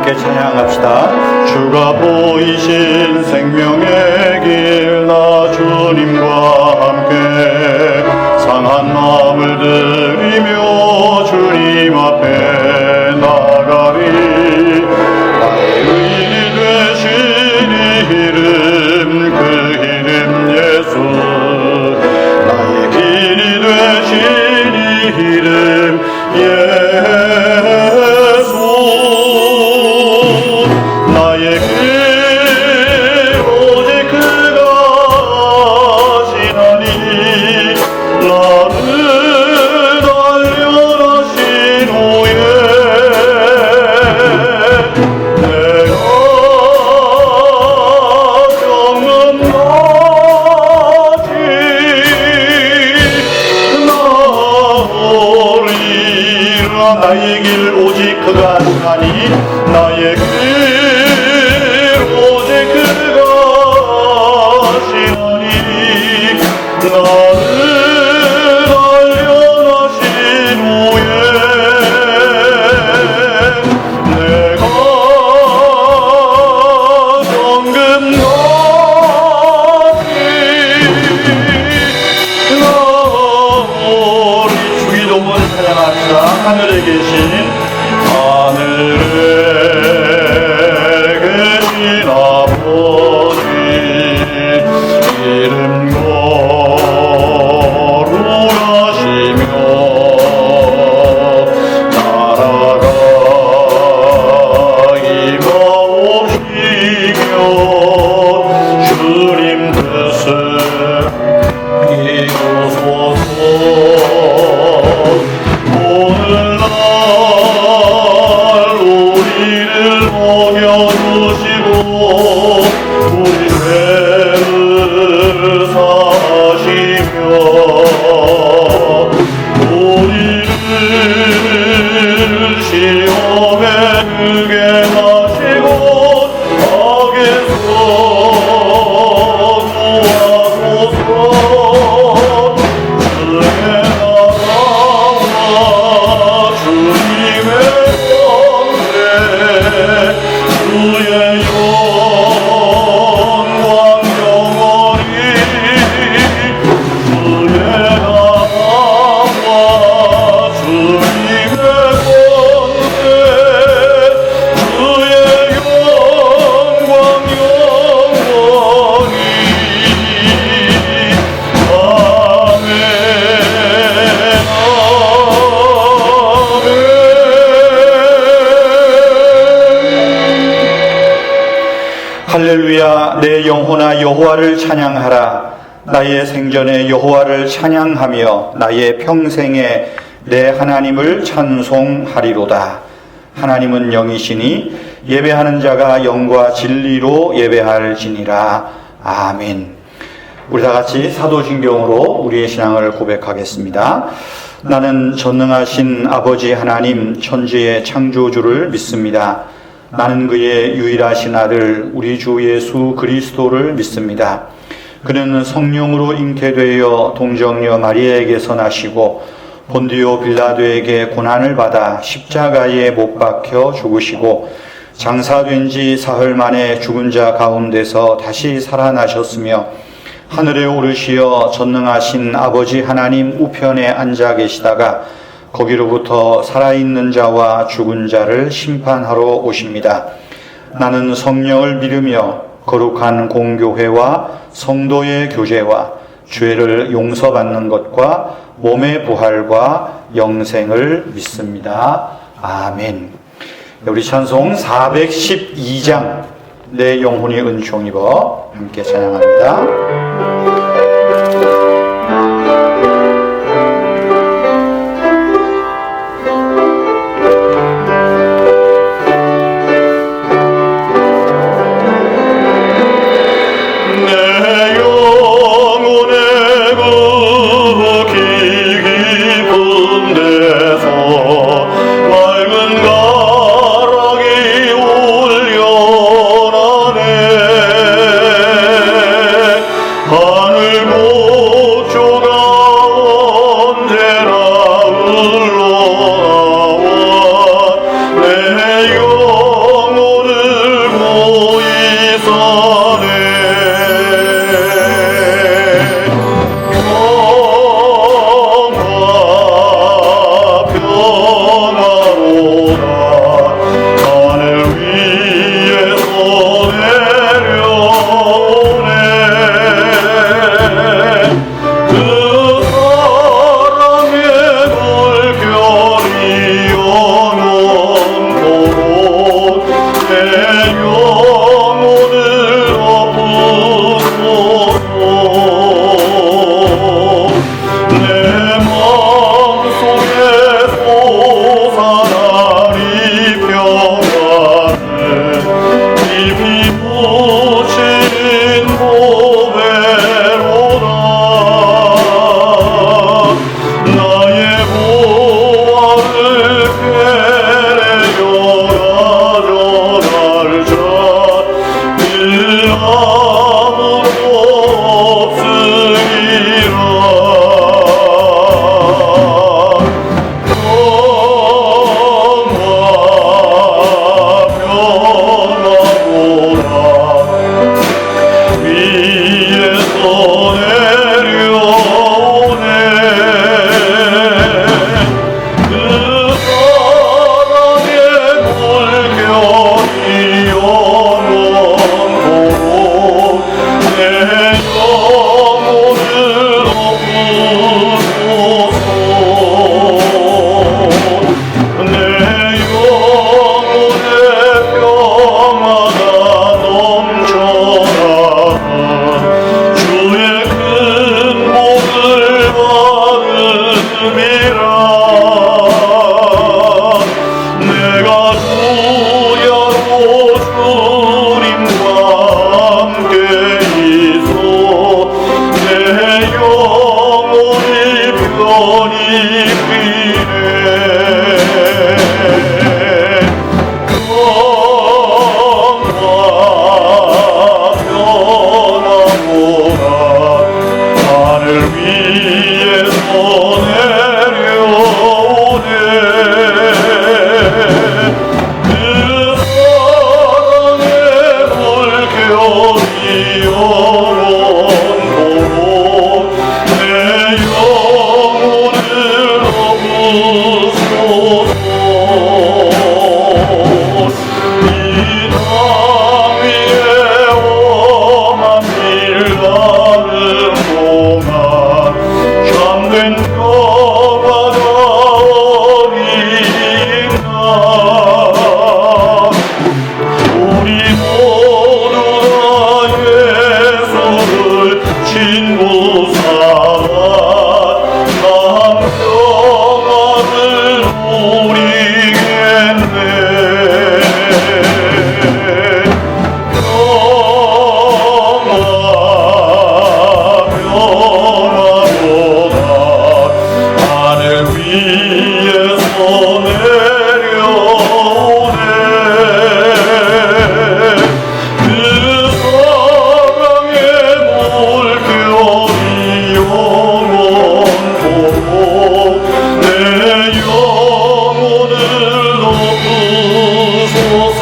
함께 찬양합시다. 주가 보이신 생명의 길, 나 주님과 함께 상한 마음을 들이며 주님 앞에 나가리. 나의 의인이 되신 이름, 그 이름 예수. 나의 길이 되신 이름 예수. 나의 길 오직 그가 하시나니. 나를 단련하신 후에 내가 경험하지. 나오리라. 나의 길 오직 그가 하시나니. 나의 길 오직 그가 하시나니. 나를 단련하신 후에 내가 정금 나오리. 주기도문 찬양합시다. 하늘에 계신 아버지, 이름 거룩하시며 나라가 임하옵시며 주님 뜻을 이루소서. 오늘날 우리를 먹여주시고 우리 죄를 사하시며 우리를 시험에 들게 하시고 악에서 구하소서. 주의 나라와 주님의 권세, 주의 영광 영원히. 주의 나라와 주님의 권세, 주의 영광 영원히. 아멘. 할렐루야. 내 영혼아 여호와를 찬양하라. 나의 생전에 여호와를 찬양하며 나의 평생에 내 하나님을 찬송하리로다. 하나님은 영이시니 예배하는 자가 영과 진리로 예배할지니라. 아멘. 우리 다 같이 사도신경으로 우리의 신앙을 고백하겠습니다. 나는 전능하신 아버지 하나님 천지의 창조주를 믿습니다. 나는 그의 유일하신 아들 우리 주 예수 그리스도를 믿습니다. 그는 성령으로 잉태되어 동정녀 마리아에게서 나시고 본디오 빌라도에게 고난을 받아 십자가에 못 박혀 죽으시고 장사된 지 사흘 만에 죽은 자 가운데서 다시 살아나셨으며 하늘에 오르시어 전능하신 아버지 하나님 우편에 앉아 계시다가 거기로부터 살아있는 자와 죽은 자를 심판하러 오십니다. 나는 성령을 믿으며 거룩한 공교회와 성도의 교제와 죄를 용서받는 것과 몸의 부활과 영생을 믿습니다. 아멘. 우리 찬송 412장 내 영혼이 은총 입어 함께 찬양합니다.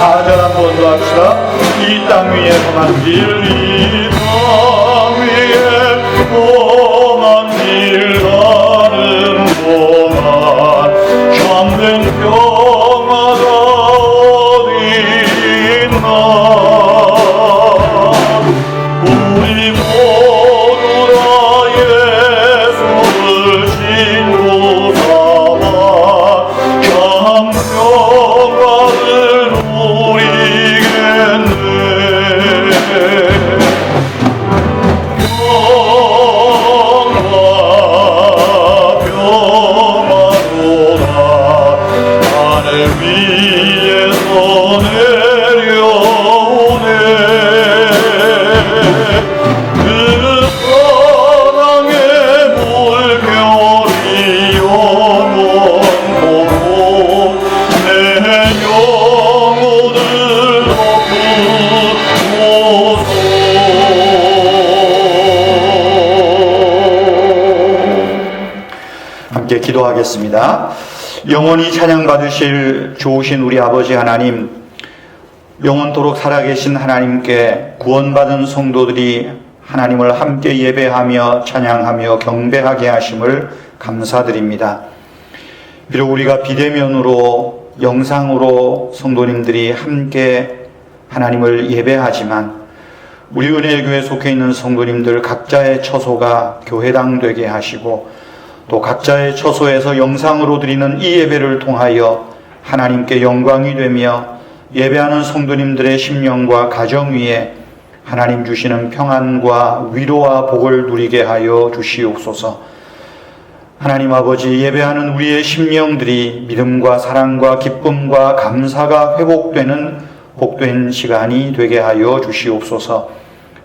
4절 한번 더 합시다. 이 땅 위에 험한 길, 이 땅 위에 험한 길 가는 동안 참된 평화가 어디 있나. 우리 모두 다 예수를 신고 삼아 참 평화를 누리겠네. 함께 기도하겠습니다. 영원히 찬양받으실 좋으신 우리 아버지 하나님, 영원토록 살아계신 하나님께 구원받은 성도들이 하나님을 함께 예배하며 찬양하며 경배하게 하심을 감사드립니다. 비록 우리가 비대면으로 영상으로 성도님들이 함께 하나님을 예배하지만 우리 은혜교회 속해 있는 성도님들 각자의 처소가 교회당 되게 하시고 또 각자의 처소에서 영상으로 드리는 이 예배를 통하여 하나님께 영광이 되며 예배하는 성도님들의 심령과 가정 위에 하나님 주시는 평안과 위로와 복을 누리게 하여 주시옵소서. 하나님 아버지, 예배하는 우리의 심령들이 믿음과 사랑과 기쁨과 감사가 회복되는 복된 시간이 되게 하여 주시옵소서.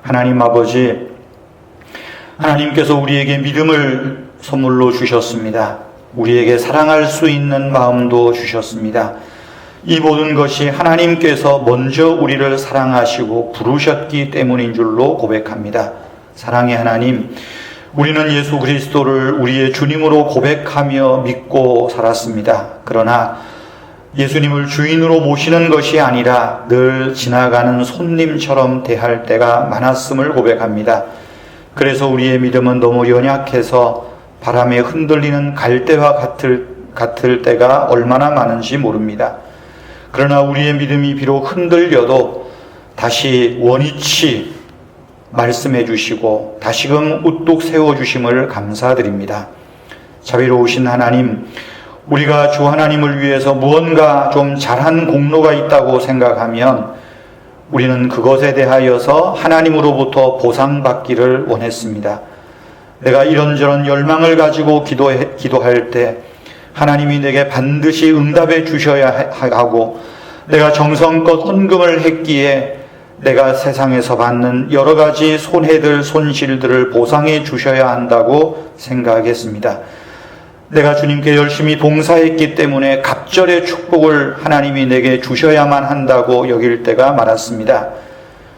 하나님 아버지, 하나님께서 우리에게 믿음을 선물로 주셨습니다. 우리에게 사랑할 수 있는 마음도 주셨습니다. 이 모든 것이 하나님께서 먼저 우리를 사랑하시고 부르셨기 때문인 줄로 고백합니다. 사랑의 하나님, 우리는 예수 그리스도를 우리의 주님으로 고백하며 믿고 살았습니다. 그러나 예수님을 주인으로 모시는 것이 아니라 늘 지나가는 손님처럼 대할 때가 많았음을 고백합니다. 그래서 우리의 믿음은 너무 연약해서 바람에 흔들리는 갈대와 같을 때가 얼마나 많은지 모릅니다. 그러나 우리의 믿음이 비록 흔들려도 다시 원위치 말씀해 주시고 다시금 우뚝 세워주심을 감사드립니다. 자비로우신 하나님, 우리가 주 하나님을 위해서 무언가 좀 잘한 공로가 있다고 생각하면 우리는 그것에 대하여서 하나님으로부터 보상받기를 원했습니다. 내가 이런저런 열망을 가지고 기도할 때 하나님이 내게 반드시 응답해 주셔야 하고, 내가 정성껏 헌금을 했기에 내가 세상에서 받는 여러 가지 손해들, 손실들을 보상해 주셔야 한다고 생각했습니다. 내가 주님께 열심히 봉사했기 때문에 갑절의 축복을 하나님이 내게 주셔야만 한다고 여길 때가 많았습니다.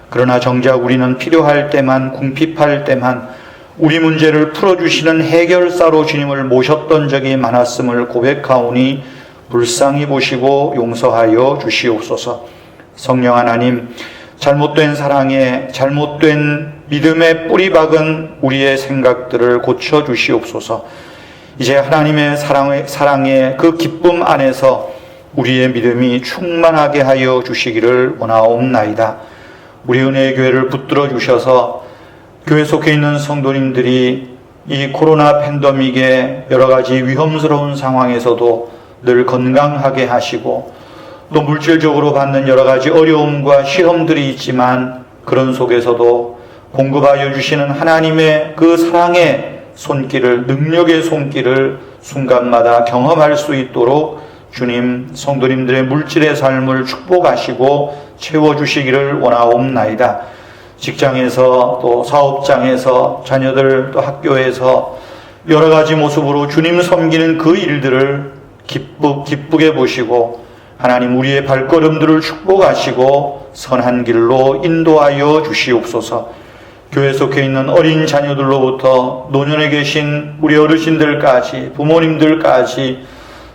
그러나 정작 우리는 필요할 때만, 궁핍할 때만 우리 문제를 풀어주시는 해결사로 주님을 모셨던 적이 많았음을 고백하오니 불쌍히 보시고 용서하여 주시옵소서. 성령 하나님, 잘못된 사랑에, 잘못된 믿음에 뿌리 박은 우리의 생각들을 고쳐주시옵소서. 이제 하나님의 사랑의 그 기쁨 안에서 우리의 믿음이 충만하게 하여 주시기를 원하옵나이다. 우리 은혜의 교회를 붙들어 주셔서 교회 속에 있는 성도님들이 이 코로나 팬데믹의 여러 가지 위험스러운 상황에서도 늘 건강하게 하시고, 또 물질적으로 받는 여러 가지 어려움과 시험들이 있지만 그런 속에서도 공급하여 주시는 하나님의 그 사랑의 손길을, 능력의 손길을 순간마다 경험할 수 있도록 주님, 성도님들의 물질의 삶을 축복하시고 채워주시기를 원하옵나이다. 직장에서, 또 사업장에서, 자녀들 또 학교에서 여러 가지 모습으로 주님 섬기는 그 일들을 기쁘게 보시고 하나님, 우리의 발걸음들을 축복하시고 선한 길로 인도하여 주시옵소서. 교회 속에 있는 어린 자녀들로부터 노년에 계신 우리 어르신들까지, 부모님들까지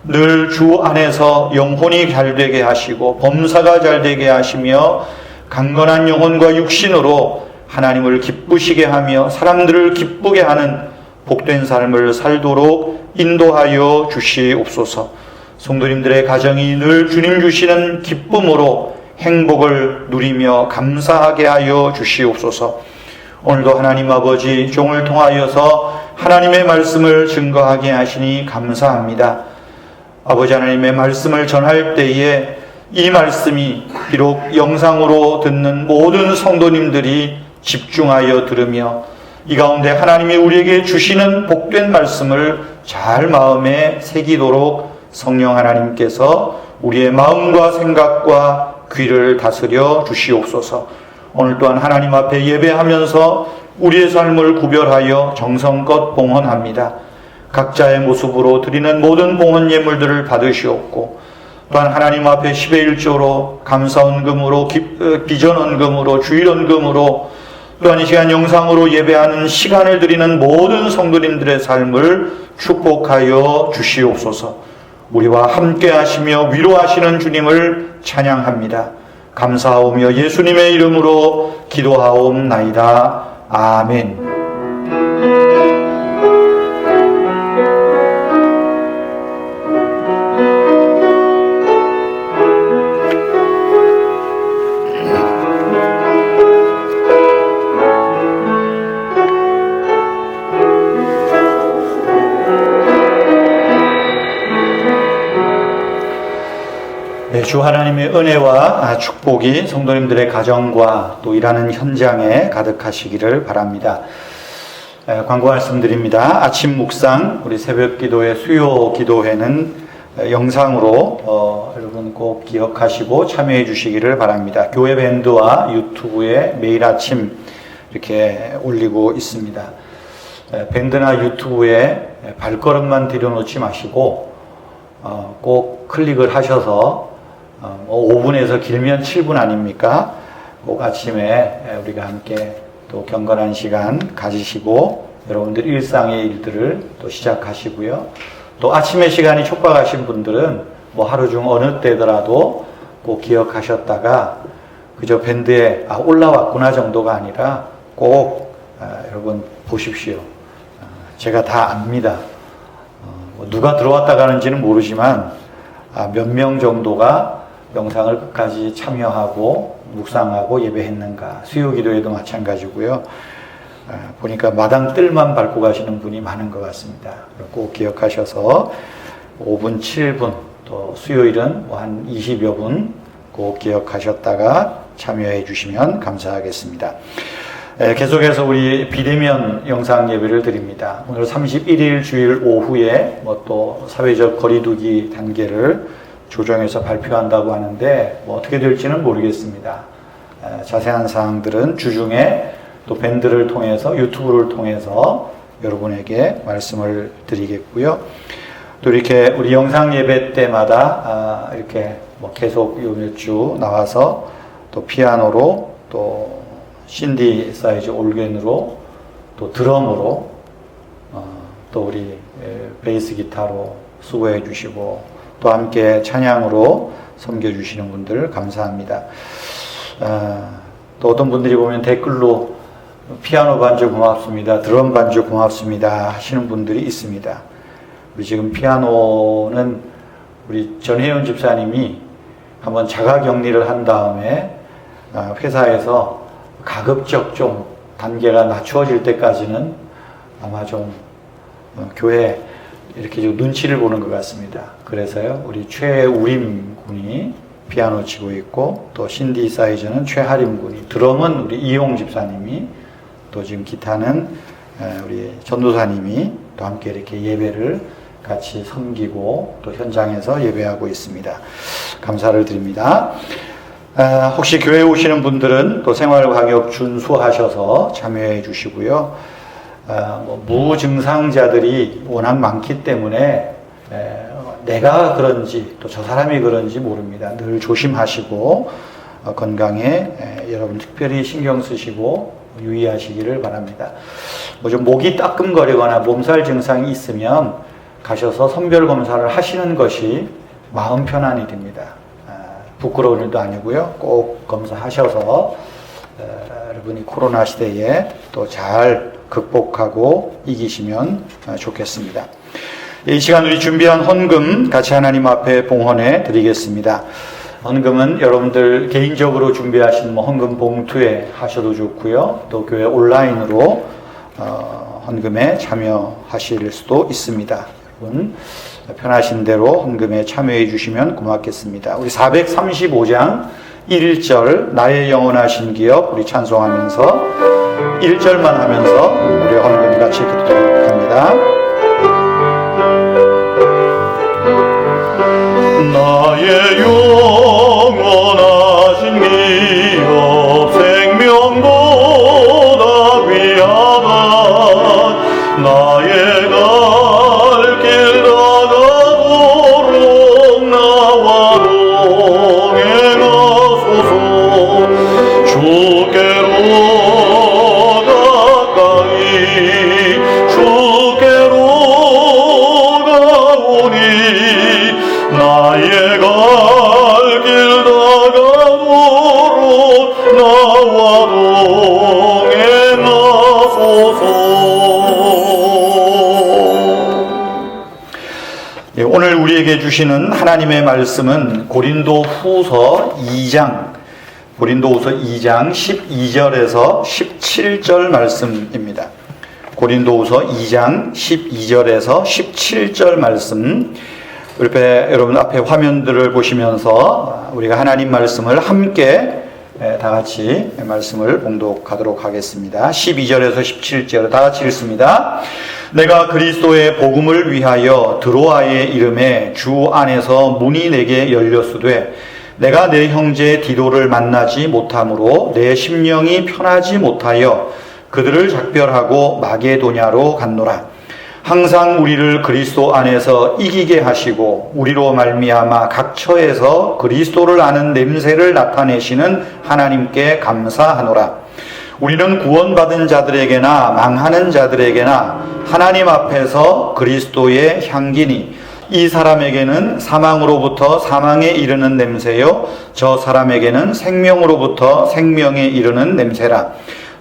늘 주 안에서 영혼이 잘 되게 하시고 범사가 잘 되게 하시며 강건한 영혼과 육신으로 하나님을 기쁘시게 하며 사람들을 기쁘게 하는 복된 삶을 살도록 인도하여 주시옵소서. 성도님들의 가정이 늘 주님 주시는 기쁨으로 행복을 누리며 감사하게 하여 주시옵소서. 오늘도 하나님 아버지 종을 통하여서 하나님의 말씀을 증거하게 하시니 감사합니다. 아버지 하나님의 말씀을 전할 때에 이 말씀이 비록 영상으로 듣는 모든 성도님들이 집중하여 들으며 이 가운데 하나님이 우리에게 주시는 복된 말씀을 잘 마음에 새기도록 성령 하나님께서 우리의 마음과 생각과 귀를 다스려 주시옵소서. 오늘 또한 하나님 앞에 예배하면서 우리의 삶을 구별하여 정성껏 봉헌합니다. 각자의 모습으로 드리는 모든 봉헌 예물들을 받으시옵고 또한 하나님 앞에 10의 1조로 감사헌금으로 비전헌금으로 주일헌금으로 또한 이 시간 영상으로 예배하는 시간을 드리는 모든 성도님들의 삶을 축복하여 주시옵소서. 우리와 함께 하시며 위로하시는 주님을 찬양합니다. 감사하오며 예수님의 이름으로 기도하옵나이다. 아멘. 주 하나님의 은혜와 축복이 성도님들의 가정과 또 일하는 현장에 가득하시기를 바랍니다. 광고 말씀드립니다. 아침 묵상 우리 새벽 기도회 수요 기도회는 영상으로 여러분 꼭 기억하시고 참여해 주시기를 바랍니다. 교회 밴드와 유튜브에 매일 아침 이렇게 올리고 있습니다. 밴드나 유튜브에 발걸음만 들여놓지 마시고 꼭 클릭을 하셔서 5분에서 길면 7분 아닙니까? 꼭 아침에 우리가 함께 또 경건한 시간 가지시고 여러분들 일상의 일들을 또 시작하시고요. 또 아침의 시간이 촉박하신 분들은 뭐 하루 중 어느 때더라도 꼭 기억하셨다가 그저 밴드에 올라왔구나 정도가 아니라 꼭 여러분 보십시오. 제가 다 압니다. 누가 들어왔다 가는지는 모르지만 몇 명 정도가 영상을 끝까지 참여하고 묵상하고 예배했는가. 수요 기도에도 마찬가지고요. 보니까 마당 뜰만 밟고 가시는 분이 많은 것 같습니다. 꼭 기억하셔서 5분, 7분, 또 수요일은 한 20여 분 꼭 기억하셨다가 참여해 주시면 감사하겠습니다. 계속해서 우리 비대면 영상 예배를 드립니다. 오늘 31일 주일 오후에 또 사회적 거리두기 단계를 조정해서 발표한다고 하는데 어떻게 될지는 모르겠습니다. 자세한 사항들은 주중에 또 밴드를 통해서 유튜브를 통해서 여러분에게 말씀을 드리겠고요. 또 이렇게 우리 영상 예배 때마다 이렇게 계속 요 몇 주 나와서 또 피아노로 또 신디 사이즈 올겐으로 또 드럼으로 또 우리 베이스 기타로 수고해 주시고 또 함께 찬양으로 섬겨주시는 분들 감사합니다. 또 어떤 분들이 보면 댓글로 피아노 반주 고맙습니다. 드럼 반주 고맙습니다. 하시는 분들이 있습니다. 우리 지금 피아노는 우리 전혜연 집사님이 한번 자가격리를 한 다음에 회사에서 가급적 좀 단계가 낮추어질 때까지는 아마 좀 교회 이렇게 좀 눈치를 보는 것 같습니다. 그래서요, 우리 최우림 군이 피아노 치고 있고, 또 신디 사이즈는 최하림 군이, 드럼은 우리 이용 집사님이, 또 지금 기타는 우리 전도사님이 또 함께 이렇게 예배를 같이 섬기고 또 현장에서 예배하고 있습니다. 감사를 드립니다. 혹시 교회에 오시는 분들은 또 생활가격 준수하셔서 참여해 주시고요. 무증상자들이 워낙 많기 때문에 내가 그런지 또 저 사람이 그런지 모릅니다. 늘 조심하시고 건강에 여러분 특별히 신경 쓰시고 유의하시기를 바랍니다. 좀 목이 따끔거리거나 몸살 증상이 있으면 가셔서 선별 검사를 하시는 것이 마음 편한 일입니다. 부끄러운 일도 아니고요. 꼭 검사하셔서 여러분이 코로나 시대에 또 잘 극복하고 이기시면 좋겠습니다. 이 시간 우리 준비한 헌금 같이 하나님 앞에 봉헌해 드리겠습니다. 헌금은 여러분들 개인적으로 준비하신 헌금 봉투에 하셔도 좋고요. 또 교회 온라인으로 헌금에 참여하실 수도 있습니다. 여러분 편하신 대로 헌금에 참여해 주시면 고맙겠습니다. 우리 435장 1절 나의 영원하신 기업 우리 찬송하면서 1절만 하면서 우리 헌금 같이 드리도록 합니다. 나의 영원하신 기업 생명보다 귀하다 나의 갈 길 다가도록 나와 동행하소서 주께로 가까이 주께로 가오니 나의 갈 길 다가도록 나와 동행하소서. 오늘 우리에게 주시는 하나님의 말씀은 고린도후서 2장 12절에서 17절 말씀입니다. 고린도후서 2장 12절에서 17절 말씀. 여러분 앞에 화면들을 보시면서 우리가 하나님 말씀을 함께 다 같이 말씀을 봉독하도록 하겠습니다. 12절에서 17절 다 같이 읽습니다. 내가 그리스도의 복음을 위하여 드로아의 이름에 주 안에서 문이 내게 열렸으되 내가 내 형제 디도를 만나지 못함으로 내 심령이 편하지 못하여 그들을 작별하고 마게도냐로 갔노라. 항상 우리를 그리스도 안에서 이기게 하시고 우리로 말미암아 각 처에서 그리스도를 아는 냄새를 나타내시는 하나님께 감사하노라. 우리는 구원받은 자들에게나 망하는 자들에게나 하나님 앞에서 그리스도의 향기니 이 사람에게는 사망으로부터 사망에 이르는 냄새요 저 사람에게는 생명으로부터 생명에 이르는 냄새라.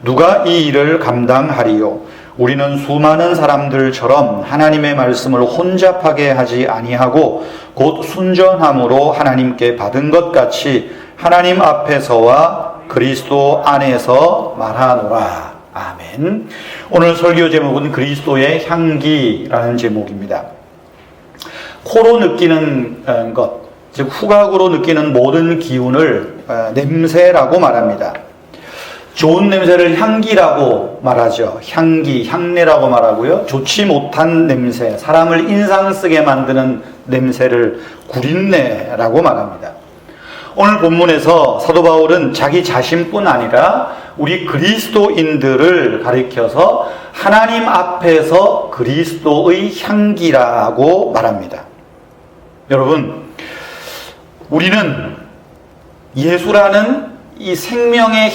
누가 이 일을 감당하리요? 우리는 수많은 사람들처럼 하나님의 말씀을 혼잡하게 하지 아니하고 곧 순전함으로 하나님께 받은 것 같이 하나님 앞에서와 그리스도 안에서 말하노라. 아멘. 오늘 설교 제목은 그리스도의 향기라는 제목입니다. 코로 느끼는 것, 즉 후각으로 느끼는 모든 기운을 냄새라고 말합니다. 좋은 냄새를 향기라고 말하죠. 향기, 향내라고 말하고요. 좋지 못한 냄새, 사람을 인상 쓰게 만드는 냄새를 구린내라고 말합니다. 오늘 본문에서 사도 바울은 자기 자신뿐 아니라 우리 그리스도인들을 가리켜서 하나님 앞에서 그리스도의 향기라고 말합니다. 여러분, 우리는 예수라는 이 생명의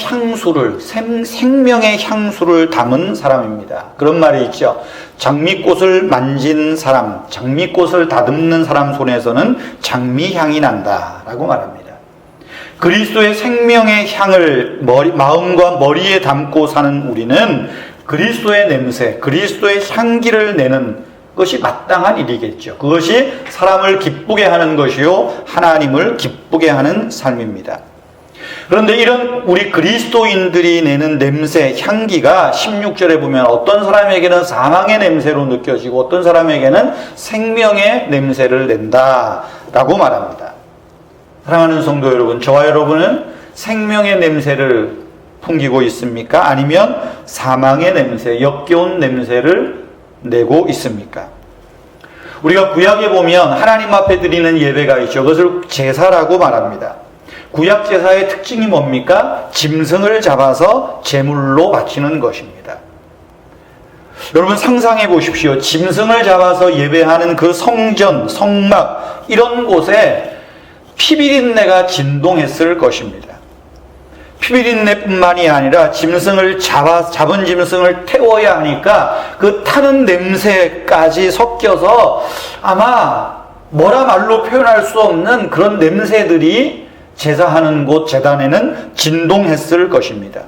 향수를 담은 사람입니다. 그런 말이 있죠. 장미꽃을 만진 사람, 장미꽃을 다듬는 사람 손에서는 장미향이 난다라고 말합니다. 그리스도의 생명의 향을 마음과 머리에 담고 사는 우리는 그리스도의 냄새, 그리스도의 향기를 내는 것이 마땅한 일이겠죠. 그것이 사람을 기쁘게 하는 것이요 하나님을 기쁘게 하는 삶입니다. 그런데 이런 우리 그리스도인들이 내는 냄새, 향기가 16절에 보면 어떤 사람에게는 사망의 냄새로 느껴지고 어떤 사람에게는 생명의 냄새를 낸다라고 말합니다. 사랑하는 성도 여러분, 저와 여러분은 생명의 냄새를 풍기고 있습니까? 아니면 사망의 냄새, 역겨운 냄새를 내고 있습니까? 우리가 구약에 보면 하나님 앞에 드리는 예배가 있죠. 그것을 제사라고 말합니다. 구약 제사의 특징이 뭡니까? 짐승을 잡아서 제물로 바치는 것입니다. 여러분 상상해 보십시오. 짐승을 잡아서 예배하는 그 성전, 성막 이런 곳에 피비린내가 진동했을 것입니다. 피비린내뿐만이 아니라 잡은 짐승을 태워야 하니까 그 타는 냄새까지 섞여서 아마 뭐라 말로 표현할 수 없는 그런 냄새들이 제사하는 곳 제단에는 진동했을 것입니다.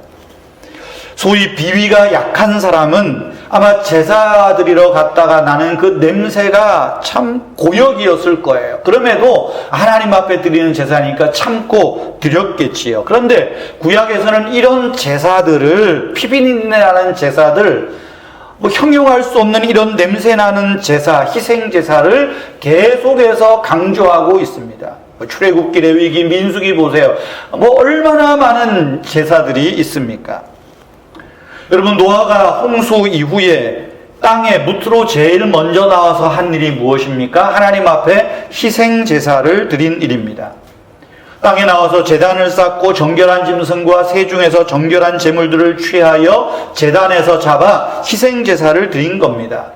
소위 비위가 약한 사람은 아마 제사 드리러 갔다가 나는 그 냄새가 참 고역이었을 거예요. 그럼에도 하나님 앞에 드리는 제사니까 참고 드렸겠지요. 그런데 구약에서는 이런 제사들을, 피비린내나는 제사들, 형용할 수 없는 이런 냄새나는 제사, 희생제사를 계속해서 강조하고 있습니다. 출애굽기, 레위기, 민수기 보세요. 얼마나 많은 제사들이 있습니까? 여러분, 노아가 홍수 이후에 땅에 무트로 제일 먼저 나와서 한 일이 무엇입니까? 하나님 앞에 희생제사를 드린 일입니다. 땅에 나와서 제단을 쌓고 정결한 짐승과 새 중에서 정결한 제물들을 취하여 제단에서 잡아 희생제사를 드린 겁니다.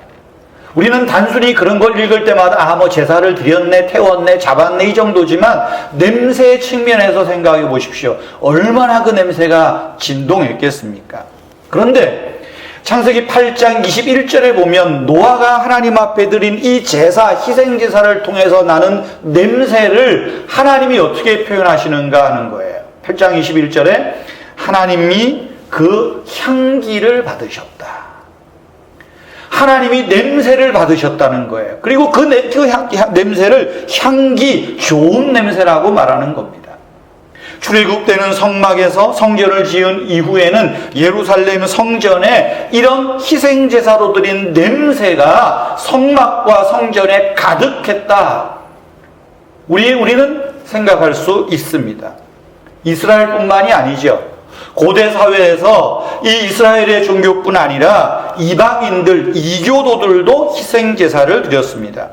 우리는 단순히 그런 걸 읽을 때마다 제사를 드렸네, 태웠네, 잡았네 이 정도지만 냄새 측면에서 생각해 보십시오. 얼마나 그 냄새가 진동했겠습니까? 그런데 창세기 8장 21절에 보면 노아가 하나님 앞에 드린 이 제사, 희생제사를 통해서 나는 냄새를 하나님이 어떻게 표현하시는가 하는 거예요. 8장 21절에 하나님이 그 향기를 받으셨다. 하나님이 냄새를 받으셨다는 거예요. 그리고 그 냄새를 향기, 좋은 냄새라고 말하는 겁니다. 출애굽 때는 성막에서 성전을 지은 이후에는 예루살렘 성전에 이런 희생제사로 드린 냄새가 성막과 성전에 가득했다. 우리는 생각할 수 있습니다. 이스라엘뿐만이 아니죠. 고대 사회에서 이 이스라엘의 종교뿐 아니라 이방인들, 이교도들도 희생제사를 드렸습니다.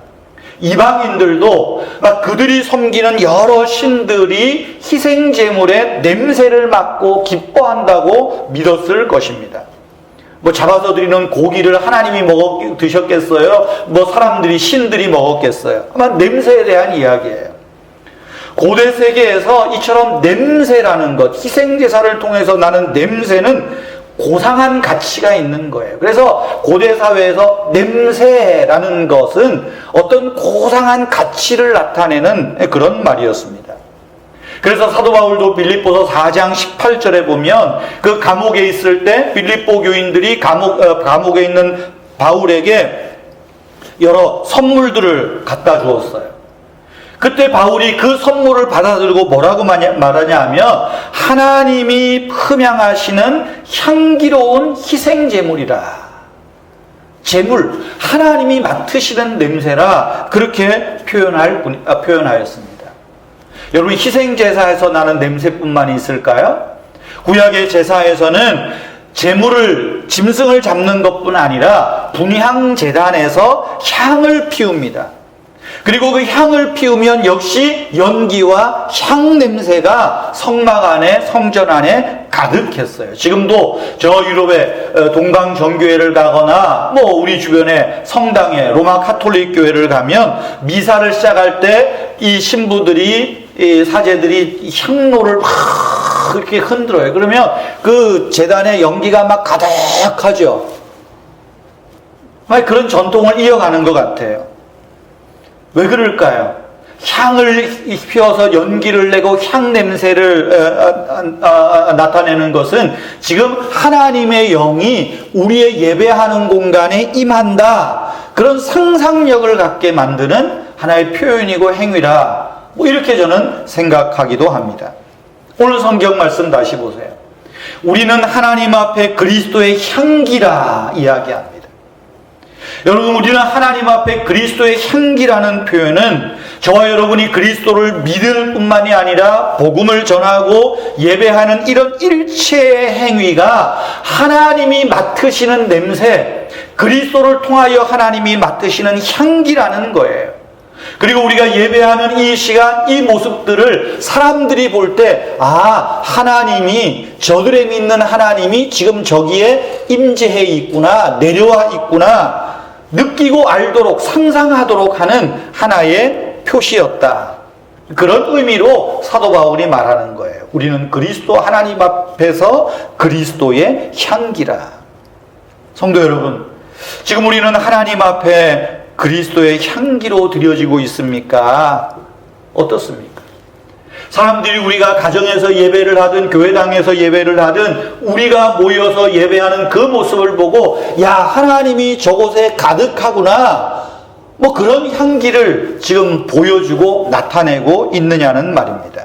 이방인들도 그들이 섬기는 여러 신들이 희생제물의 냄새를 맡고 기뻐한다고 믿었을 것입니다. 잡아서 드리는 고기를 하나님이 드셨겠어요? 사람들이, 신들이 먹었겠어요? 아마 냄새에 대한 이야기예요. 고대 세계에서 이처럼 냄새라는 것, 희생제사를 통해서 나는 냄새는 고상한 가치가 있는 거예요. 그래서 고대 사회에서 냄새라는 것은 어떤 고상한 가치를 나타내는 그런 말이었습니다. 그래서 사도 바울도 빌립보서 4장 18절에 보면 그 감옥에 있을 때 빌립보 교인들이 감옥에 있는 바울에게 여러 선물들을 갖다 주었어요. 그때 바울이 그 선물을 받아들고 뭐라고 말하냐 하면 하나님이 흠양하시는 향기로운 희생제물이라. 제물, 하나님이 맡으시는 냄새라 그렇게 표현하였습니다. 여러분, 희생제사에서 나는 냄새뿐만 있을까요? 구약의 제사에서는 짐승을 잡는 것뿐 아니라 분향제단에서 향을 피웁니다. 그리고 그 향을 피우면 역시 연기와 향 냄새가 성막 안에, 성전 안에 가득했어요. 지금도 저 유럽의 동방 정교회를 가거나 우리 주변의 성당에 로마 카톨릭 교회를 가면 미사를 시작할 때 이 신부들이, 이 사제들이 향로를 막 이렇게 흔들어요. 그러면 그 제단의 연기가 막 가득하죠. 그런 전통을 이어가는 것 같아요. 왜 그럴까요? 향을 피워서 연기를 내고 향 냄새를 나타내는 것은 지금 하나님의 영이 우리의 예배하는 공간에 임한다. 그런 상상력을 갖게 만드는 하나의 표현이고 행위라. 이렇게 저는 생각하기도 합니다. 오늘 성경 말씀 다시 보세요. 우리는 하나님 앞에 그리스도의 향기라 이야기합니다. 여러분, 우리는 하나님 앞에 그리스도의 향기라는 표현은 저와 여러분이 그리스도를 믿을 뿐만이 아니라 복음을 전하고 예배하는 이런 일체의 행위가 하나님이 맡으시는 냄새, 그리스도를 통하여 하나님이 맡으시는 향기라는 거예요. 그리고 우리가 예배하는 이 시간, 이 모습들을 사람들이 볼 때 하나님이, 저들의 믿는 하나님이 지금 저기에 임재해 있구나, 내려와 있구나 느끼고 알도록, 상상하도록 하는 하나의 표시였다. 그런 의미로 사도 바울이 말하는 거예요. 우리는 그리스도 하나님 앞에서 그리스도의 향기라. 성도 여러분, 지금 우리는 하나님 앞에 그리스도의 향기로 드려지고 있습니까? 어떻습니까? 사람들이 우리가 가정에서 예배를 하든 교회당에서 예배를 하든 우리가 모여서 예배하는 그 모습을 보고 야, 하나님이 저곳에 가득하구나, 뭐 그런 향기를 지금 보여주고 나타내고 있느냐는 말입니다.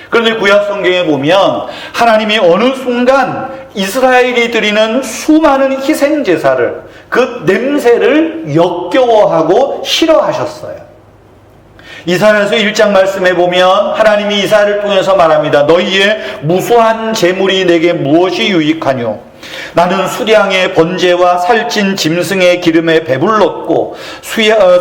그런데 구약 성경에 보면 하나님이 어느 순간 이스라엘이 드리는 수많은 희생 제사를, 그 냄새를 역겨워하고 싫어하셨어요. 이사야서 1장 말씀에 보면 하나님이 이사야를 통해서 말합니다. 너희의 무수한 재물이 내게 무엇이 유익하뇨? 나는 수량의 번제와 살찐 짐승의 기름에 배불렀고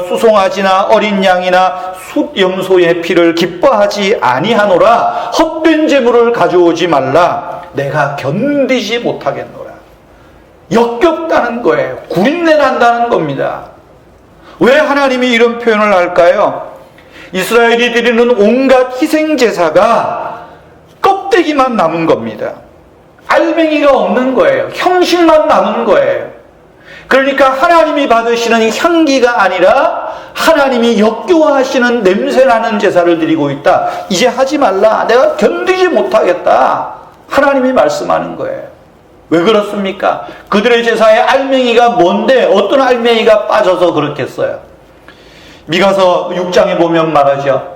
수송아지나 어린 양이나 숫염소의 피를 기뻐하지 아니하노라. 헛된 재물을 가져오지 말라. 내가 견디지 못하겠노라. 역겹다는 거예요. 구린내 난다는 겁니다. 왜 하나님이 이런 표현을 할까요? 이스라엘이 드리는 온갖 희생제사가 껍데기만 남은 겁니다. 알맹이가 없는 거예요. 형식만 남은 거예요. 그러니까 하나님이 받으시는 향기가 아니라 하나님이 역겨워하시는 냄새나는 제사를 드리고 있다. 이제 하지 말라. 내가 견디지 못하겠다. 하나님이 말씀하는 거예요. 왜 그렇습니까? 그들의 제사의 알맹이가 뭔데 어떤 알맹이가 빠져서 그렇겠어요? 미가서 6장에 보면 말하죠.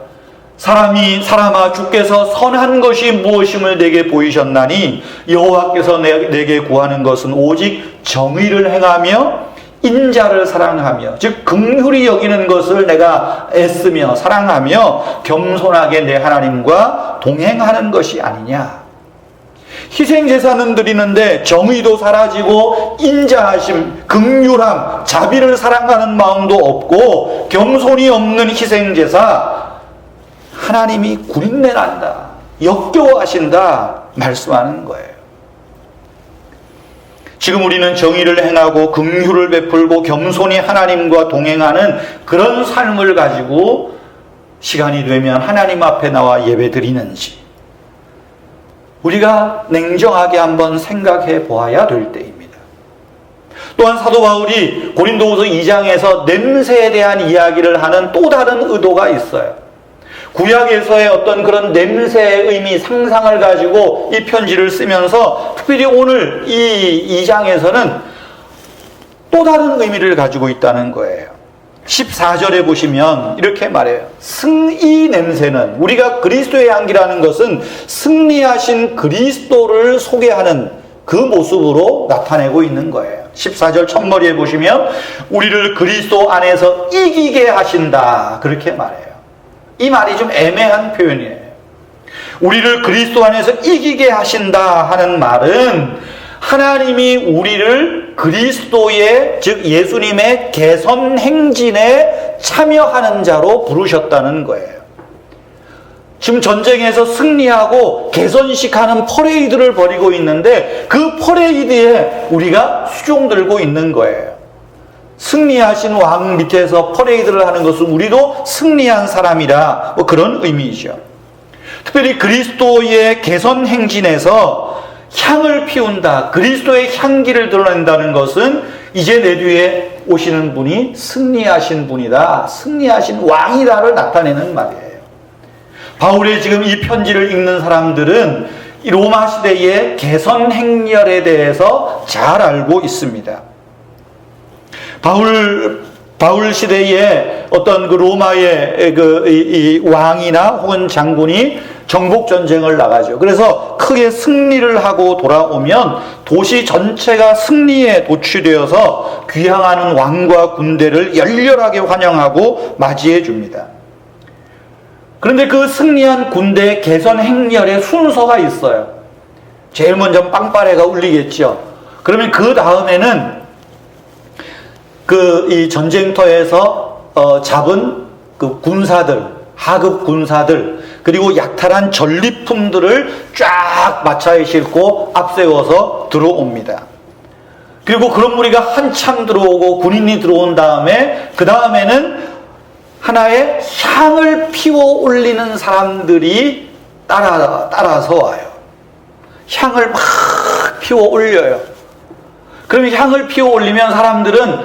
사람아, 주께서 선한 것이 무엇임을 내게 보이셨나니 여호와께서 내게 구하는 것은 오직 정의를 행하며 인자를 사랑하며, 즉 긍휼히 여기는 것을 내가 애쓰며 사랑하며 겸손하게 내 하나님과 동행하는 것이 아니냐. 희생제사는 드리는데 정의도 사라지고 인자하심, 긍휼함, 자비를 사랑하는 마음도 없고 겸손이 없는 희생제사, 하나님이 구린내 난다, 역겨워하신다 말씀하는 거예요. 지금 우리는 정의를 행하고 긍휼을 베풀고 겸손히 하나님과 동행하는 그런 삶을 가지고 시간이 되면 하나님 앞에 나와 예배 드리는지 우리가 냉정하게 한번 생각해 보아야 될 때입니다. 또한 사도 바울이 고린도후서 2장에서 냄새에 대한 이야기를 하는 또 다른 의도가 있어요. 구약에서의 어떤 그런 냄새의 의미, 상상을 가지고 이 편지를 쓰면서 특별히 오늘 이 2장에서는 또 다른 의미를 가지고 있다는 거예요. 14절에 보시면 이렇게 말해요. 승리 냄새는, 우리가 그리스도의 향기라는 것은 승리하신 그리스도를 소개하는 그 모습으로 나타내고 있는 거예요. 14절 첫머리에 보시면 우리를 그리스도 안에서 이기게 하신다, 그렇게 말해요. 이 말이 좀 애매한 표현이에요. 우리를 그리스도 안에서 이기게 하신다 하는 말은 하나님이 우리를 그리스도의, 즉 예수님의 개선 행진에 참여하는 자로 부르셨다는 거예요. 지금 전쟁에서 승리하고 개선식 하는 퍼레이드를 벌이고 있는데 그 퍼레이드에 우리가 수종들고 있는 거예요. 승리하신 왕 밑에서 퍼레이드를 하는 것은 우리도 승리한 사람이라, 뭐 그런 의미이죠. 특별히 그리스도의 개선 행진에서 향을 피운다, 그리스도의 향기를 드러낸다는 것은 이제 내 뒤에 오시는 분이 승리하신 분이다, 승리하신 왕이다를 나타내는 말이에요. 바울의 지금 이 편지를 읽는 사람들은 이 로마 시대의 개선 행렬에 대해서 잘 알고 있습니다. 바울 시대에 어떤 그 로마의 이 왕이나 혹은 장군이 정복 전쟁을 나가죠. 그래서 크게 승리를 하고 돌아오면 도시 전체가 승리에 도취되어서 귀향하는 왕과 군대를 열렬하게 환영하고 맞이해 줍니다. 그런데 그 승리한 군대의 개선 행렬의 순서가 있어요. 제일 먼저 빵빠레가 울리겠죠. 그러면 그 다음에는 이 전쟁터에서 잡은 그 군사들, 하급 군사들, 그리고 약탈한 전리품들을 쫙 마차에 싣고 앞세워서 들어옵니다. 그리고 그런 무리가 한참 들어오고 군인이 들어온 다음에 그 다음에는 하나의 향을 피워 올리는 사람들이 따라서 와요. 향을 막 피워 올려요. 그럼 향을 피워 올리면 사람들은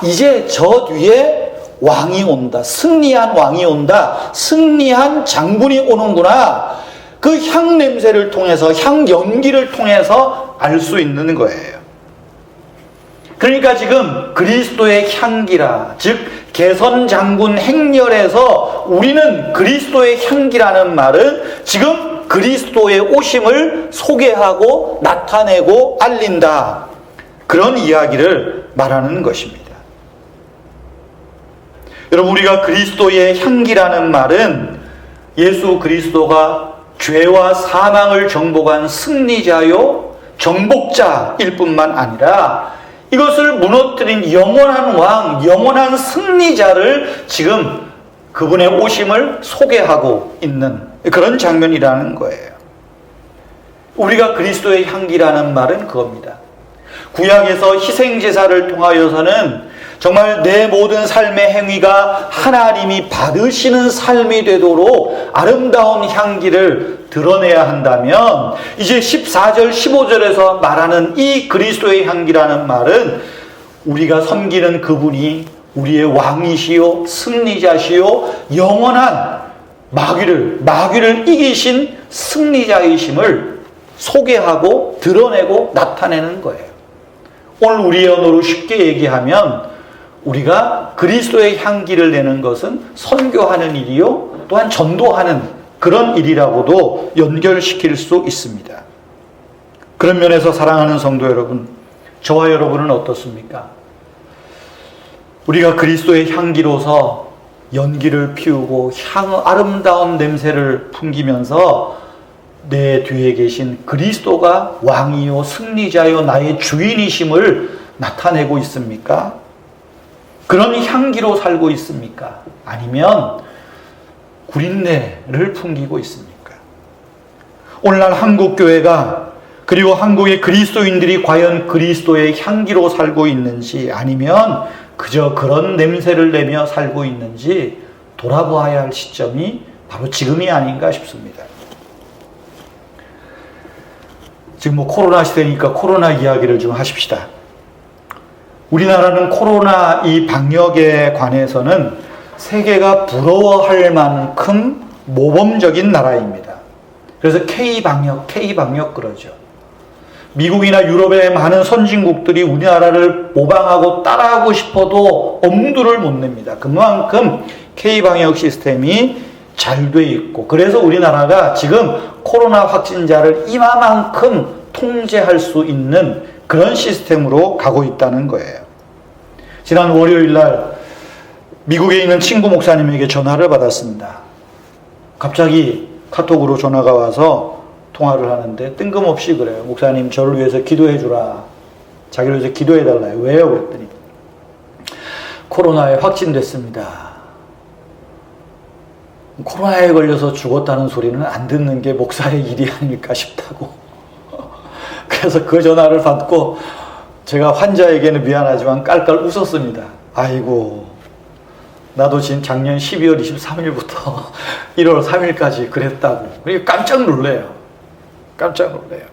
이제 저 뒤에 왕이 온다. 승리한 왕이 온다. 승리한 장군이 오는구나. 그 향 냄새를 통해서, 향 연기를 통해서 알 수 있는 거예요. 그러니까 지금 그리스도의 향기라, 즉 개선 장군 행렬에서 우리는 그리스도의 향기라는 말은 지금 그리스도의 오심을 소개하고 나타내고 알린다. 그런 이야기를 말하는 것입니다. 여러분, 우리가 그리스도의 향기라는 말은 예수 그리스도가 죄와 사망을 정복한 승리자요 정복자일 뿐만 아니라 이것을 무너뜨린 영원한 왕, 영원한 승리자를 지금 그분의 오심을 소개하고 있는 그런 장면이라는 거예요. 우리가 그리스도의 향기라는 말은 그겁니다. 구약에서 희생제사를 통하여서는 정말 내 모든 삶의 행위가 하나님이 받으시는 삶이 되도록 아름다운 향기를 드러내야 한다면, 이제 14절 15절에서 말하는 이 그리스도의 향기라는 말은 우리가 섬기는 그분이 우리의 왕이시요 승리자시요 영원한 마귀를 이기신 승리자이심을 소개하고 드러내고 나타내는 거예요. 오늘 우리의 언어로 쉽게 얘기하면 우리가 그리스도의 향기를 내는 것은 선교하는 일이요 또한 전도하는 그런 일이라고도 연결시킬 수 있습니다. 그런 면에서 사랑하는 성도 여러분, 저와 여러분은 어떻습니까? 우리가 그리스도의 향기로서 연기를 피우고 아름다운 냄새를 풍기면서 내 뒤에 계신 그리스도가 왕이요 승리자요 나의 주인이심을 나타내고 있습니까? 그런 향기로 살고 있습니까? 아니면 구린내를 풍기고 있습니까? 오늘날 한국교회가 그리고 한국의 그리스도인들이 과연 그리스도의 향기로 살고 있는지, 아니면 그저 그런 냄새를 내며 살고 있는지 돌아보아야 할 시점이 바로 지금이 아닌가 싶습니다. 지금 코로나 시대니까 코로나 이야기를 좀 하십시다. 우리나라는 코로나 이 방역에 관해서는 세계가 부러워할 만큼 모범적인 나라입니다. 그래서 K방역 그러죠. 미국이나 유럽의 많은 선진국들이 우리나라를 모방하고 따라하고 싶어도 엄두를 못 냅니다. 그만큼 K방역 시스템이 잘 돼 있고, 그래서 우리나라가 지금 코로나 확진자를 이만큼 통제할 수 있는 그런 시스템으로 가고 있다는 거예요. 지난 월요일 날 미국에 있는 친구 목사님에게 전화를 받았습니다. 갑자기 카톡으로 전화가 와서 통화를 하는데 뜬금없이 그래요. 목사님, 저를 위해서 기도해 주라. 자기를 위해서 기도해 달라요. 왜요? 그랬더니 코로나에 확진됐습니다. 코로나에 걸려서 죽었다는 소리는 안 듣는 게 목사의 일이 아닐까 싶다고. 그래서 그 전화를 받고 제가 환자에게는 미안하지만 깔깔 웃었습니다. 아이고, 나도 지금 작년 12월 23일부터 1월 3일까지 그랬다고. 그러니까 깜짝 놀래요. 깜짝 놀래요.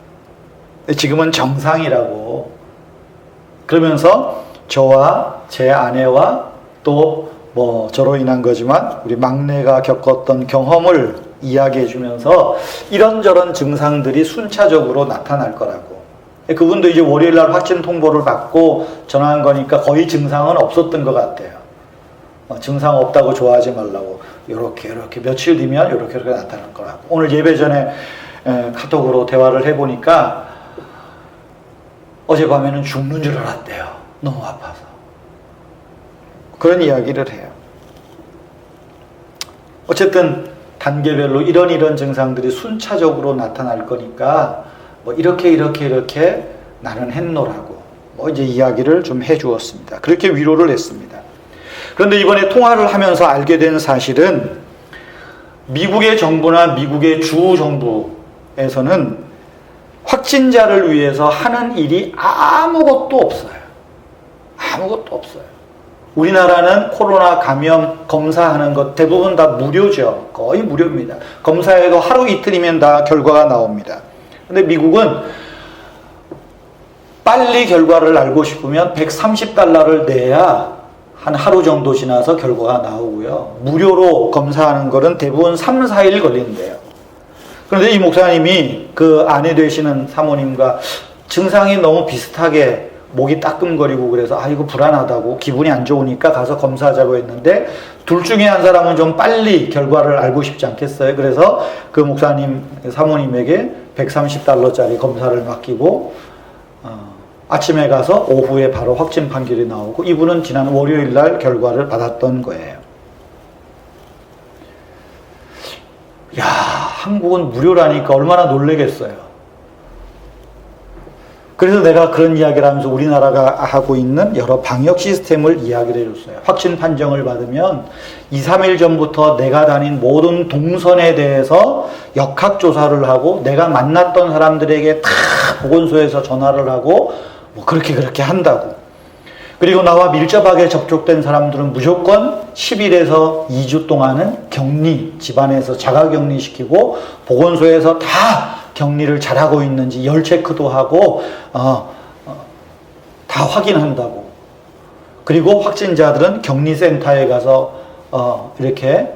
지금은 정상이라고. 그러면서 저와 제 아내와 또 저로 인한 거지만 우리 막내가 겪었던 경험을 이야기해 주면서 이런저런 증상들이 순차적으로 나타날 거라고. 그분도 이제 월요일 날 확진 통보를 받고 전화한 거니까 거의 증상은 없었던 것 같아요. 증상 없다고 좋아하지 말라고. 이렇게 며칠 뒤면 이렇게 나타날 거라고. 오늘 예배 전에 카톡으로 대화를 해보니까 어젯밤에는 죽는 줄 알았대요. 너무 아파서. 그런 이야기를 해요. 어쨌든 단계별로 이런 증상들이 순차적으로 나타날 거니까 이렇게 나는 했노라고 이제 이야기를 좀 해주었습니다. 그렇게 위로를 했습니다. 그런데 이번에 통화를 하면서 알게 된 사실은 미국의 정부나 미국의 주 정부에서는 확진자를 위해서 하는 일이 아무것도 없어요. 아무것도 없어요. 우리나라는 코로나 감염 검사하는 것 대부분 다 무료죠. 거의 무료입니다. 검사해도 하루 이틀이면 다 결과가 나옵니다. 근데 미국은 빨리 결과를 알고 싶으면 $130를 내야 한 하루 정도 지나서 결과가 나오고요. 무료로 검사하는 거는 대부분 3, 4일 걸린대요. 그런데 이 목사님이 그 아내 되시는 사모님과 증상이 너무 비슷하게 목이 따끔거리고 그래서 이거 불안하다고 기분이 안 좋으니까 가서 검사하자고 했는데 둘 중에 한 사람은 좀 빨리 결과를 알고 싶지 않겠어요. 그래서 그 목사님 사모님에게 $130짜리 검사를 맡기고 아침에 가서 오후에 바로 확진 판결이 나오고 이분은 지난 월요일 날 결과를 받았던 거예요. 야, 한국은 무료라니까 얼마나 놀라겠어요. 그래서 내가 그런 이야기를 하면서 우리나라가 하고 있는 여러 방역 시스템을 이야기를 해줬어요. 확진 판정을 받으면 2, 3일 전부터 내가 다닌 모든 동선에 대해서 역학조사를 하고 내가 만났던 사람들에게 다 보건소에서 전화를 하고 뭐 그렇게 한다고. 그리고 나와 밀접하게 접촉된 사람들은 무조건 10일에서 2주 동안은 격리, 집안에서 자가격리 시키고 보건소에서 다 격리를 잘하고 있는지 열 체크도 하고 다 확인한다고. 그리고 확진자들은 격리센터에 가서 이렇게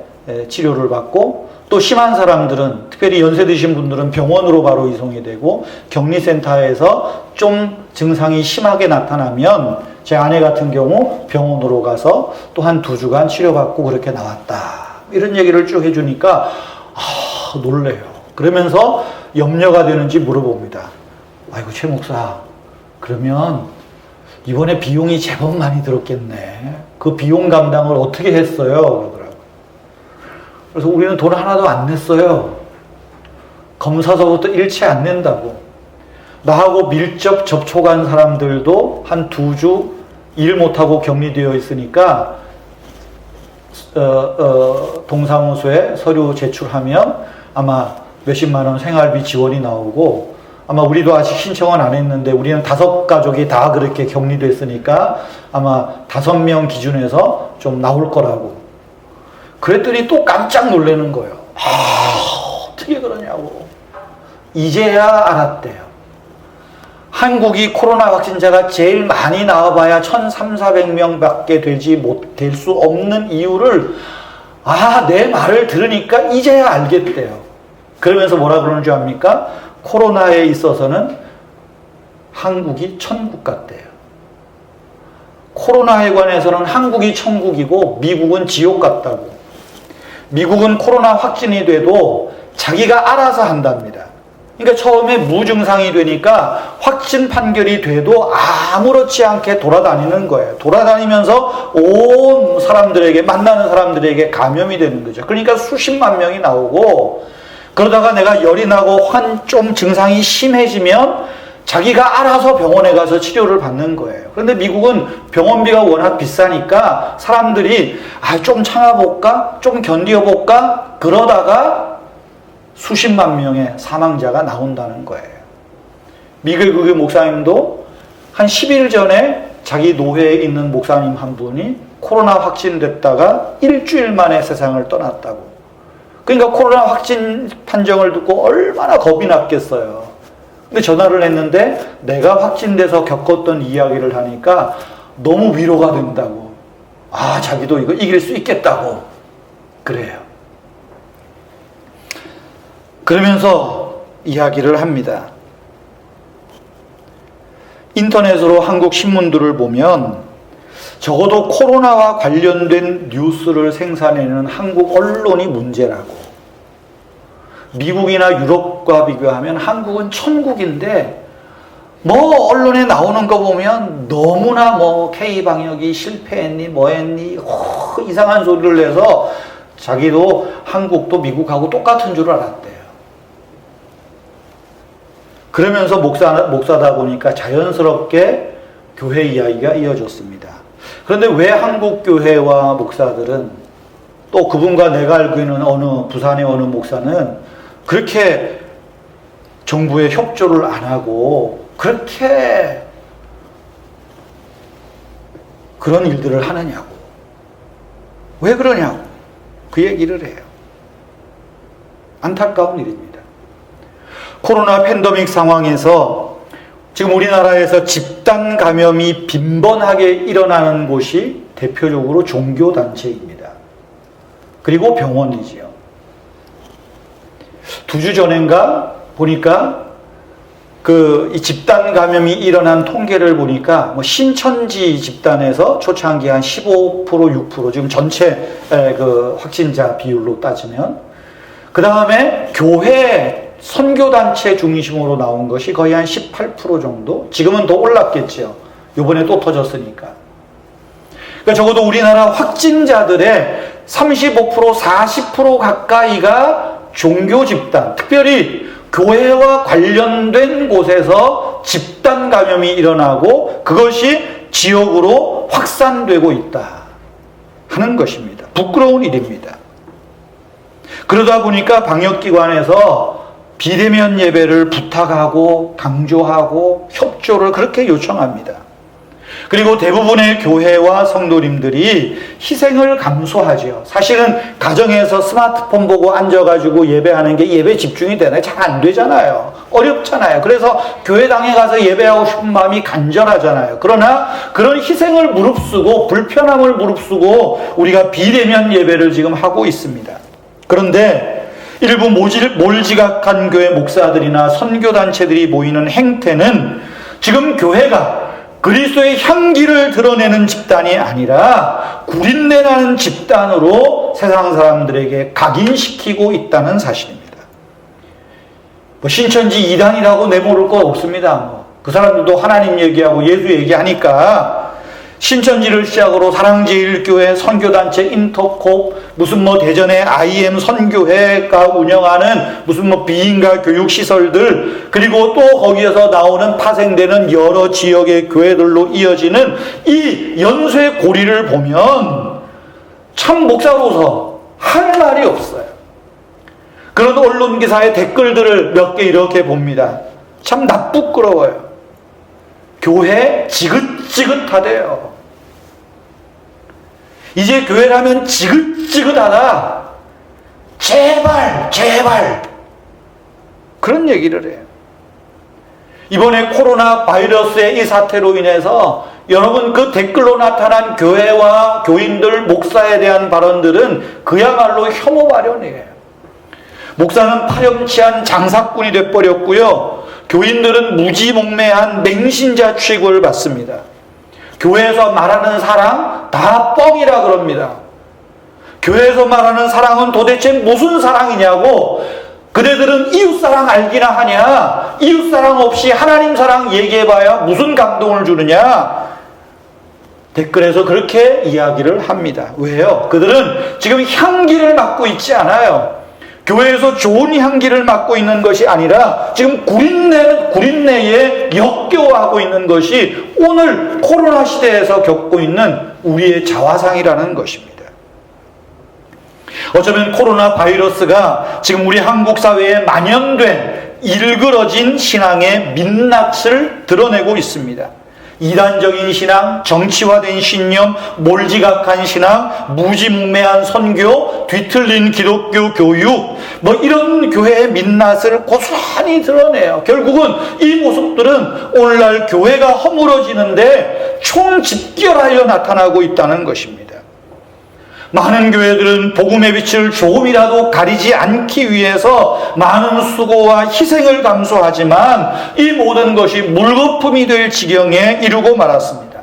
치료를 받고 또 심한 사람들은 특별히 연세 드신 분들은 병원으로 바로 이송이 되고 격리센터에서 좀 증상이 심하게 나타나면 제 아내 같은 경우 병원으로 가서 또 한 2주간 치료받고 그렇게 나왔다. 이런 얘기를 쭉 해주니까 놀래요. 그러면서 염려가 되는지 물어봅니다. 아이고 최 목사, 그러면 이번에 비용이 제법 많이 들었겠네. 그 비용 감당을 어떻게 했어요? 그러더라고요. 그래서 우리는 돈 하나도 안 냈어요. 검사서부터 일체 안 낸다고. 나하고 밀접 접촉한 사람들도 한 2주 일 못하고 격리되어 있으니까 동사무소에 서류 제출하면 아마 몇십만 원 생활비 지원이 나오고 아마 우리도 아직 신청은 안 했는데 우리는 5가족이 다 그렇게 격리됐으니까 아마 5명 기준에서 좀 나올 거라고. 그랬더니 또 깜짝 놀라는 거예요. 어떻게 그러냐고. 이제야 알았대요. 한국이 코로나 확진자가 제일 많이 나와봐야 1,300~1,400명 밖에 될 수 없는 이유를 내 말을 들으니까 이제야 알겠대요. 그러면서 뭐라 그러는 줄 압니까? 코로나에 있어서는 한국이 천국 같대요. 코로나에 관해서는 한국이 천국이고 미국은 지옥 같다고. 미국은 코로나 확진이 돼도 자기가 알아서 한답니다. 그러니까 처음에 무증상이 되니까 확진 판결이 돼도 아무렇지 않게 돌아다니는 거예요. 돌아다니면서 온 사람들에게, 만나는 사람들에게 감염이 되는 거죠. 그러니까 수십만 명이 나오고, 그러다가 내가 열이 나고 좀 증상이 심해지면 자기가 알아서 병원에 가서 치료를 받는 거예요. 그런데 미국은 병원비가 워낙 비싸니까 사람들이 좀 참아볼까? 좀 견뎌볼까? 그러다가 수십만 명의 사망자가 나온다는 거예요. 미국의 목사님도 한 10일 전에 자기 노회에 있는 목사님 한 분이 코로나 확진됐다가 일주일 만에 세상을 떠났다고. 그러니까 코로나 확진 판정을 듣고 얼마나 겁이 났겠어요. 근데 전화를 했는데 내가 확진돼서 겪었던 이야기를 하니까 너무 위로가 된다고. 자기도 이거 이길 수 있겠다고. 그래요. 그러면서 이야기를 합니다. 인터넷으로 한국 신문들을 보면 적어도 코로나와 관련된 뉴스를 생산해내는 한국 언론이 문제라고. 미국이나 유럽과 비교하면 한국은 천국인데 언론에 나오는 거 보면 너무나 K방역이 실패했니 뭐했니 이상한 소리를 내서 자기도 한국도 미국하고 똑같은 줄 알았대요. 그러면서 목사다 보니까 자연스럽게 교회 이야기가 이어졌습니다. 그런데 왜 한국 교회와 목사들은 또 그분과 내가 알고 있는 부산의 어느 목사는 그렇게 정부에 협조를 안 하고 그렇게 그런 일들을 하느냐고. 왜 그러냐고 그 얘기를 해요. 안타까운 일입니다. 코로나 팬데믹 상황에서 지금 우리나라에서 집단 감염이 빈번하게 일어나는 곳이 대표적으로 종교단체입니다. 그리고 병원이지요. 2주 전인가 보니까 이 집단 감염이 일어난 통계를 보니까 신천지 집단에서 초창기 한 15%, 6% 지금 전체 그 확진자 비율로 따지면, 그 다음에 교회 선교단체 중심으로 나온 것이 거의 한 18% 정도, 지금은 더 올랐겠죠. 이번에 또 터졌으니까. 그러니까 적어도 우리나라 확진자들의 35%, 40% 가까이가 종교 집단, 특별히 교회와 관련된 곳에서 집단 감염이 일어나고 그것이 지역으로 확산되고 있다 하는 것입니다. 부끄러운 일입니다. 그러다 보니까 방역기관에서 비대면 예배를 부탁하고 강조하고 협조를 그렇게 요청합니다. 그리고 대부분의 교회와 성도님들이 희생을 감수하죠. 사실은 가정에서 스마트폰 보고 앉아가지고 예배하는 게 예배 집중이 되나요? 잘 안 되잖아요. 어렵잖아요. 그래서 교회당에 가서 예배하고 싶은 마음이 간절하잖아요. 그러나 그런 희생을 무릅쓰고 불편함을 무릅쓰고 우리가 비대면 예배를 지금 하고 있습니다. 그런데 일부 몰지각한 교회 목사들이나 선교단체들이 모이는 행태는 지금 교회가 그리스도의 향기를 드러내는 집단이 아니라 구린내나는 집단으로 세상 사람들에게 각인시키고 있다는 사실입니다. 신천지 이단이라고 내모를 거 없습니다. 그 사람들도 하나님 얘기하고 예수 얘기하니까 신천지를 시작으로 사랑제일교회, 선교단체, 인터콥, 무슨 대전의 IM 선교회가 운영하는 무슨 비인가 교육시설들, 그리고 또 거기에서 나오는 파생되는 여러 지역의 교회들로 이어지는 이 연쇄 고리를 보면 참 목사로서 할 말이 없어요. 그런 언론 기사의 댓글들을 몇 개 이렇게 봅니다. 참 나쁘끄러워요. 교회 지긋지긋하대요. 이제 교회라면 지긋지긋하다. 제발 그런 얘기를 해요. 이번에 코로나 바이러스의 이 사태로 인해서 여러분 그 댓글로 나타난 교회와 교인들, 목사에 대한 발언들은 그야말로 혐오 발언이에요. 목사는 파렴치한 장사꾼이 돼버렸고요. 교인들은 무지몽매한 맹신자 취급을 받습니다. 교회에서 말하는 사랑 다 뻥이라 그럽니다. 교회에서 말하는 사랑은 도대체 무슨 사랑이냐고. 그대들은 이웃사랑 알기나 하냐. 이웃사랑 없이 하나님 사랑 얘기해봐야 무슨 감동을 주느냐. 댓글에서 그렇게 이야기를 합니다. 왜요? 그들은 지금 향기를 맡고 있지 않아요. 교회에서 좋은 향기를 맡고 있는 것이 아니라 지금 구린내에 역겨워하고 있는 것이 오늘 코로나 시대에서 겪고 있는 우리의 자화상이라는 것입니다. 어쩌면 코로나 바이러스가 지금 우리 한국 사회에 만연된 일그러진 신앙의 민낯을 드러내고 있습니다. 이단적인 신앙, 정치화된 신념, 몰지각한 신앙, 무지몽매한 선교, 뒤틀린 기독교 교육, 이런 교회의 민낯을 고스란히 드러내요. 결국은 이 모습들은 오늘날 교회가 허물어지는데 총집결하여 나타나고 있다는 것입니다. 많은 교회들은 복음의 빛을 조금이라도 가리지 않기 위해서 많은 수고와 희생을 감수하지만 이 모든 것이 물거품이 될 지경에 이르고 말았습니다.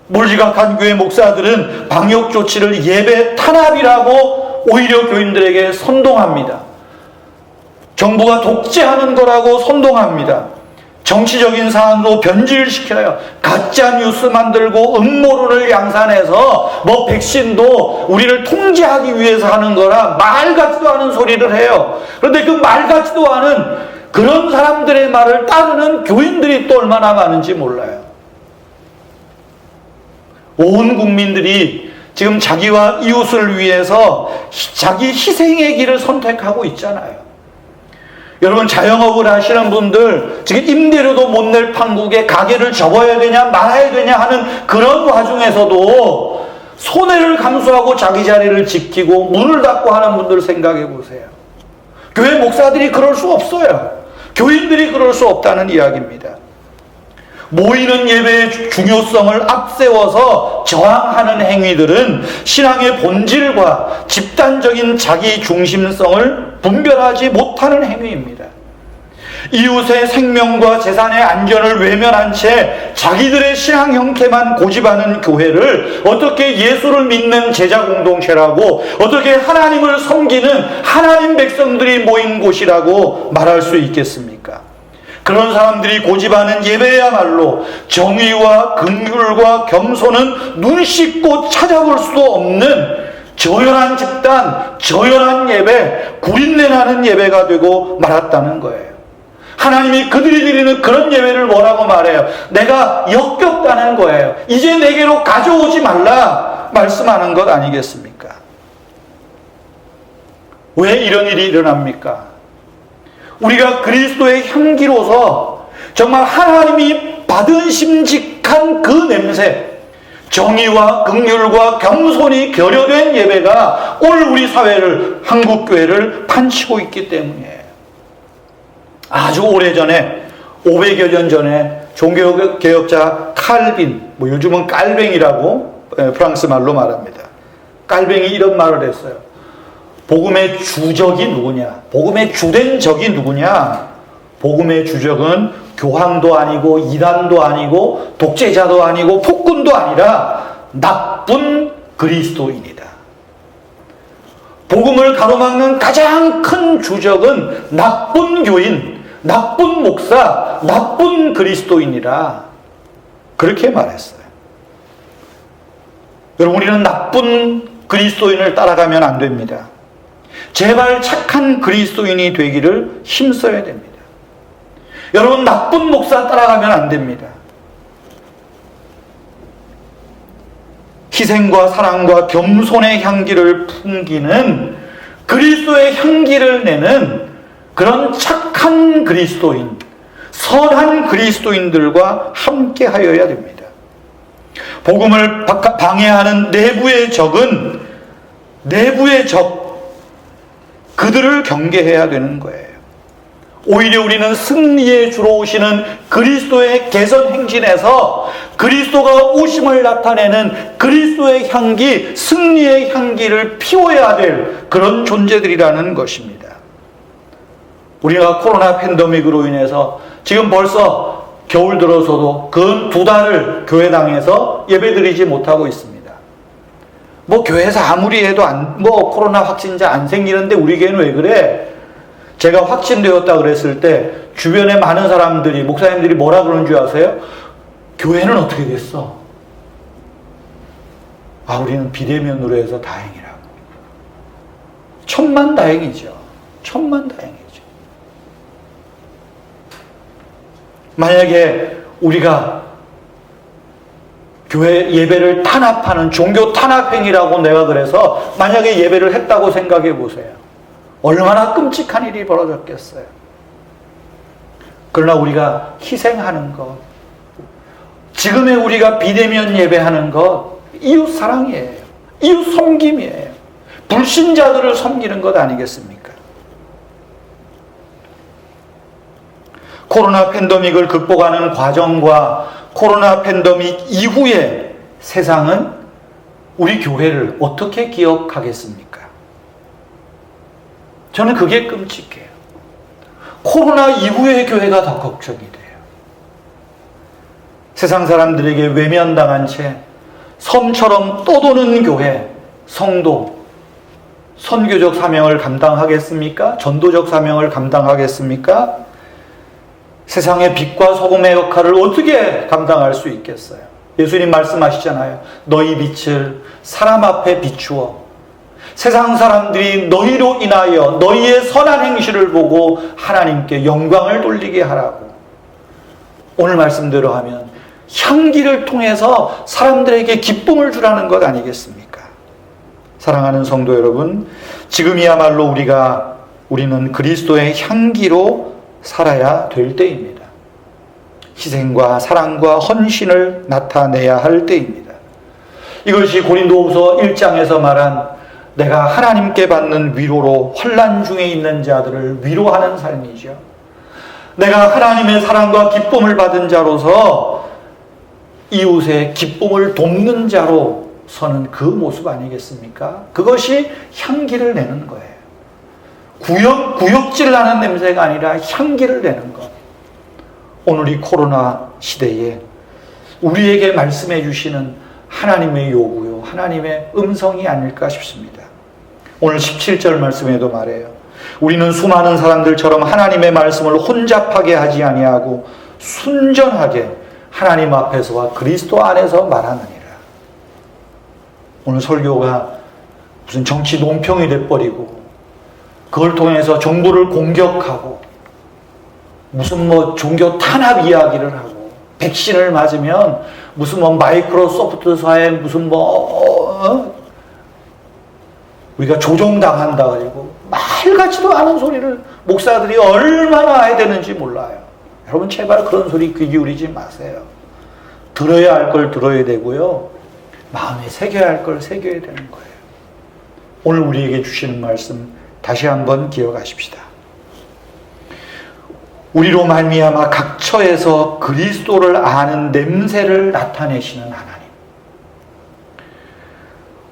몰지각한 교회 목사들은 방역 조치를 예배 탄압이라고 오히려 교인들에게 선동합니다. 정부가 독재하는 거라고 선동합니다. 정치적인 사안으로 변질시켜요. 가짜 뉴스 만들고 음모론을 양산해서 백신도 우리를 통제하기 위해서 하는 거라 말 같지도 않은 소리를 해요. 그런데 그 말 같지도 않은 그런 사람들의 말을 따르는 교인들이 또 얼마나 많은지 몰라요. 온 국민들이 지금 자기와 이웃을 위해서 자기 희생의 길을 선택하고 있잖아요. 여러분 자영업을 하시는 분들 지금 임대료도 못 낼 판국에 가게를 접어야 되냐 말아야 되냐 하는 그런 와중에서도 손해를 감수하고 자기 자리를 지키고 문을 닫고 하는 분들 생각해 보세요. 교회 목사들이 그럴 수 없어요. 교인들이 그럴 수 없다는 이야기입니다. 모이는 예배의 중요성을 앞세워서 저항하는 행위들은 신앙의 본질과 집단적인 자기 중심성을 분별하지 못하는 행위입니다. 이웃의 생명과 재산의 안전을 외면한 채 자기들의 신앙 형태만 고집하는 교회를 어떻게 예수를 믿는 제자 공동체라고, 어떻게 하나님을 섬기는 하나님 백성들이 모인 곳이라고 말할 수 있겠습니까? 그런 사람들이 고집하는 예배야말로 정의와 긍휼과 겸손은 눈 씻고 찾아볼 수도 없는 저열한 집단, 저열한 예배, 구린내 나는 예배가 되고 말았다는 거예요. 하나님이 그들이 드리는 그런 예배를 뭐라고 말해요? 내가 역겹다는 거예요. 이제 내게로 가져오지 말라 말씀하는 것 아니겠습니까? 왜 이런 일이 일어납니까? 우리가 그리스도의 향기로서 정말 하나님이 받은 심직한 그 냄새, 정의와 긍휼과 겸손이 결여된 예배가 오늘 우리 사회를, 한국교회를 판치고 있기 때문이에요. 아주 오래전에, 500여 년 전에 종교개혁자 칼빈, 요즘은 깔뱅이라고 프랑스 말로 말합니다. 깔뱅이 이런 말을 했어요. 복음의 주적이 누구냐? 복음의 주된 적이 누구냐? 복음의 주적은 교황도 아니고 이단도 아니고 독재자도 아니고 폭군도 아니라 나쁜 그리스도인이다. 복음을 가로막는 가장 큰 주적은 나쁜 교인, 나쁜 목사, 나쁜 그리스도인이라 그렇게 말했어요. 여러분, 우리는 나쁜 그리스도인을 따라가면 안 됩니다. 제발 착한 그리스도인이 되기를 힘써야 됩니다. 여러분, 나쁜 목사 따라가면 안 됩니다. 희생과 사랑과 겸손의 향기를 풍기는, 그리스도의 향기를 내는 그런 착한 그리스도인, 선한 그리스도인들과 함께 하여야 됩니다. 복음을 방해하는 내부의 적은, 내부의 적, 그들을 경계해야 되는 거예요. 오히려 우리는 승리에 주로 오시는 그리스도의 개선 행진에서 그리스도가 오심을 나타내는 그리스도의 향기, 승리의 향기를 피워야 될 그런 존재들이라는 것입니다. 우리가 코로나 팬데믹으로 인해서 지금 벌써 겨울 들어서도 근 2달을 교회당에서 예배드리지 못하고 있습니다. 교회에서 아무리 해도 코로나 확진자 안 생기는데 우리 교회는 왜 그래? 제가 확진되었다 그랬을 때 주변에 많은 사람들이, 목사님들이 뭐라 그러는 줄 아세요? 교회는 어떻게 됐어? 우리는 비대면으로 해서 다행이라고. 천만다행이죠. 천만다행이죠. 만약에 우리가 교회 예배를 탄압하는 종교 탄압행위라고 내가 그래서 만약에 예배를 했다고 생각해 보세요. 얼마나 끔찍한 일이 벌어졌겠어요. 그러나 우리가 희생하는 것, 지금의 우리가 비대면 예배하는 것, 이웃 사랑이에요. 이웃 섬김이에요. 불신자들을 섬기는 것 아니겠습니까? 코로나 팬데믹을 극복하는 과정과 코로나 팬데믹 이후에 세상은 우리 교회를 어떻게 기억하겠습니까? 저는 그게 끔찍해요. 코로나 이후의 교회가 더 걱정이 돼요. 세상 사람들에게 외면당한 채 섬처럼 떠도는 교회, 성도, 선교적 사명을 감당하겠습니까? 전도적 사명을 감당하겠습니까? 세상의 빛과 소금의 역할을 어떻게 감당할 수 있겠어요? 예수님 말씀하시잖아요. 너희 빛을 사람 앞에 비추어 세상 사람들이 너희로 인하여 너희의 선한 행실을 보고 하나님께 영광을 돌리게 하라고. 오늘 말씀대로 하면 향기를 통해서 사람들에게 기쁨을 주라는 것 아니겠습니까? 사랑하는 성도 여러분, 지금이야말로 우리는 그리스도의 향기로 살아야 될 때입니다. 희생과 사랑과 헌신을 나타내야 할 때입니다. 이것이 고린도후서 1장에서 말한 내가 하나님께 받는 위로로 환난 중에 있는 자들을 위로하는 삶이죠. 내가 하나님의 사랑과 기쁨을 받은 자로서 이웃의 기쁨을 돕는 자로 서는 그 모습 아니겠습니까? 그것이 향기를 내는 거예요. 구역질 나는 냄새가 아니라 향기를 내는 것. 오늘 이 코로나 시대에 우리에게 말씀해 주시는 하나님의 요구요, 하나님의 음성이 아닐까 싶습니다. 오늘 17절 말씀에도 말해요. 우리는 수많은 사람들처럼 하나님의 말씀을 혼잡하게 하지 아니하고 순전하게 하나님 앞에서와 그리스도 안에서 말하느니라. 오늘 설교가 무슨 정치 논평이 돼버리고 그걸 통해서 정부를 공격하고 무슨 종교 탄압 이야기를 하고 백신을 맞으면 무슨 마이크로소프트사의 무슨 우리가 조종당한다 그리고 말 같지도 않은 소리를 목사들이 얼마나 해야 되는지 몰라요. 여러분 제발 그런 소리 귀 기울이지 마세요. 들어야 할 걸 들어야 되고요. 마음에 새겨야 할 걸 새겨야 되는 거예요. 오늘 우리에게 주시는 말씀 다시 한번 기억하십시다. 우리로 말미암아 각 처에서 그리스도를 아는 냄새를 나타내시는 하나님.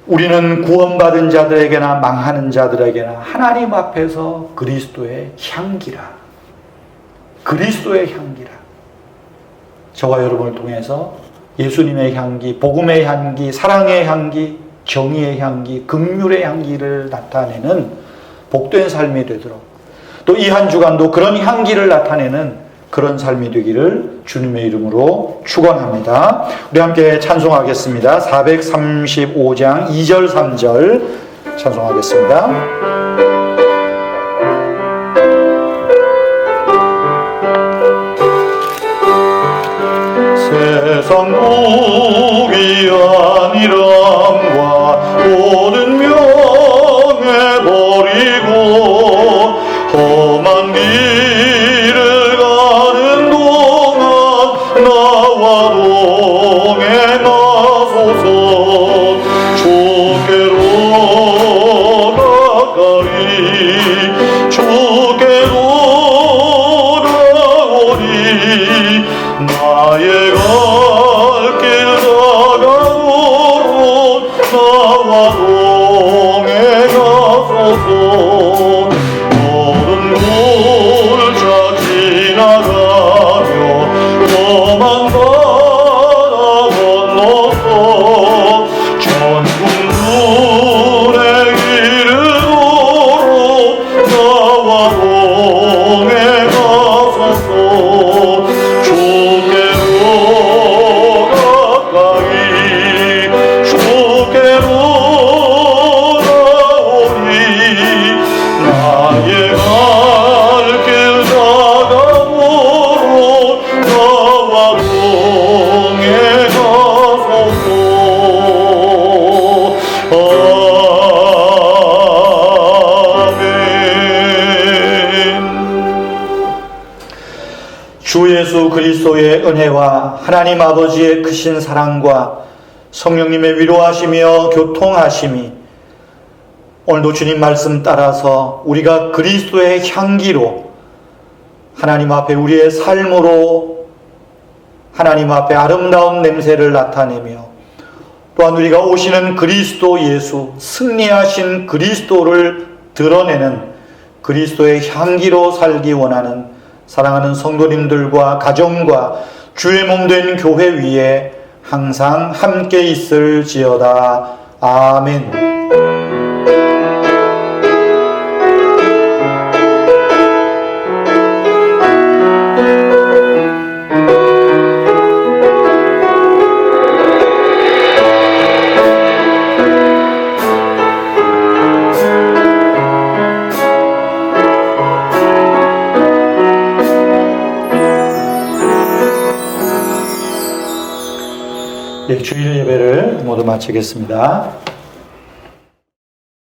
우리는 구원받은 자들에게나 망하는 자들에게나 하나님 앞에서 그리스도의 향기라. 그리스도의 향기라. 저와 여러분을 통해서 예수님의 향기, 복음의 향기, 사랑의 향기, 정의의 향기, 긍휼의 향기를 나타내는 복된 삶이 되도록 또 이 한 주간도 그런 향기를 나타내는 그런 삶이 되기를 주님의 이름으로 축원합니다. 우리 함께 찬송하겠습니다. 435장 2절 3절 찬송하겠습니다. 세상 복이 아니람과 모든 명예 버리고 험한 길을 가는 동안 나와 동행하소서. 주께로 가까이 주께로 나오니 나의 갈 길 다가도록 나와 동행하소서. 모든 골짜 지나가며 험한 바다 건너서 천국문에 이르도록 나와 동행하소서. 주께로 가까이 주께로 나오니 나의 갈 길 다가도록 나와 동행하소서. 아멘. 주 예수 그리스도의 은혜와 하나님 아버지의 크신 사랑과 성령님의 위로하시며 교통하심이 오늘도 주님 말씀 따라서 우리가 그리스도의 향기로 하나님 앞에 우리의 삶으로 하나님 앞에 아름다운 냄새를 나타내며 또한 우리가 오시는 그리스도 예수, 승리하신 그리스도를 드러내는 그리스도의 향기로 살기 원하는 사랑하는 성도님들과 가정과 주의 몸된 교회 위에 항상 함께 있을지어다. 아멘. 주일 예배를 모두 마치겠습니다.